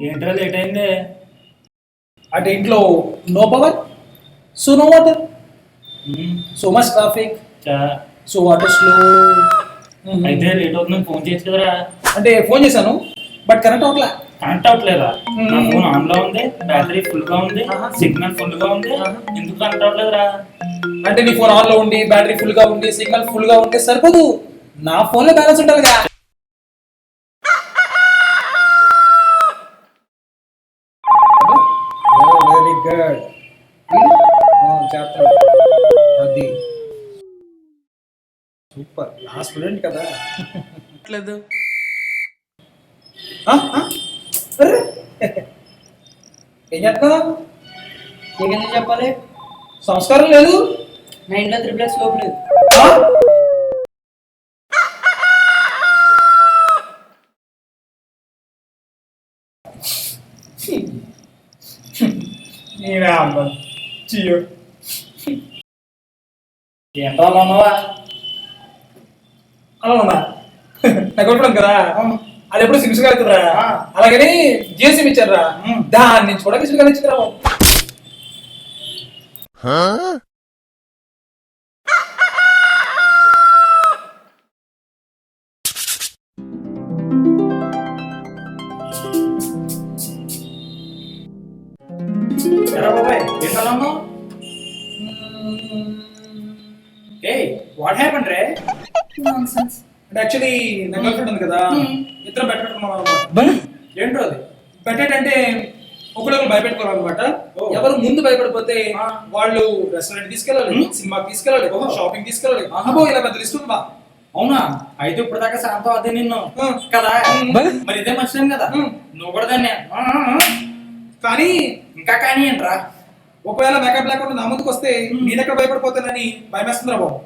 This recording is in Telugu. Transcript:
ఏంట్రా లేట్ అయింది? అటు ఇంట్లో no power, so no water, so much traffic, so water slow. అయితే లేట్ అవుతుందని ఫోన్ చేయొచ్చు కదరా. అంటే ఫోన్ చేశాను బట్ కరెంట్ అవట్లా. కనెక్ట్ అవ్వట్లేదా? నా ఫోన్ ఆన్ లో ఉంది, బ్యాటరీ ఫుల్ గా ఉంది, సిగ్నల్ ఫుల్ గా ఉంది, ఎందుకు కనెక్ట్ అవ్వట్లేదురా? అంటే నీ ఫోన్ ఆన్ లో ఉండి బ్యాటరీ ఫుల్ గా ఉండి సిగ్నల్ ఫుల్ గా ఉంటే సరిపోదు, నా ఫోన్ లో బ్యాలెన్స్ ఉంటుందిగా. వెరీ గుడ్, చేస్తాను. అది సూపర్, నా స్టూడెంట్ కదా. లేదు అరే, ఏం చేస్తున్నా? నీకెందుకు చెప్పాలి? సంస్కారం లేదు. నా ఇంట్లో త్రిప్లెక్స్ లోపు లేదు. నేనే అమ్మ చియో. ఏంట్రా అలా ఉన్నావా? అలా ఉన్నా నాకు కొట్టడం కదా, అది ఎప్పుడు సిక్స్ అవుతుందిరా. అలాగని జిఎస్ఎం ఇచ్చారా, దాని నుంచి కూడా సిక్స్ ఇచ్చారా. ఎరా బాబాయ్, ఏంట్రా అలా ఉన్నావు? వాట్ హ్యాపెండ్ రే? అంటే యాక్చువల్లీ నా గర్ల్ ఫ్రెండ్ ఉంది కదా, ఇద్దరు బెట్టపెట్టుకున్నాం. ఏంట్రో అది? అంటే ఒకళ్ళు భయపెట్టుకోవాలన్నమాట. ఎవరు ముందు భయపడిపోతే వాళ్ళు రెస్టారెంట్ తీసుకెళ్ళాలి, సినిమాకి తీసుకెళ్ళాలి, షాపింగ్ తీసుకెళ్ళాలి. అబ్బో ఇలా పెద్ద లిస్ట్ ఉంది బా. అవునా? అయితే ఇప్పుడు దాకా శాంతం అదే నిన్ను కదా, మరి ఇదే మర్చిపోయాను కదా. నువ్వు కూడా దాన్ని కానీ ఇంకా కానీ ఏంట్రా? ఒకవేళ మేకప్ లేకుండా నా ముందుకు వస్తే నేను ఎక్కడ భయపడిపోతానని భయం వేస్తుందిరా బాబు.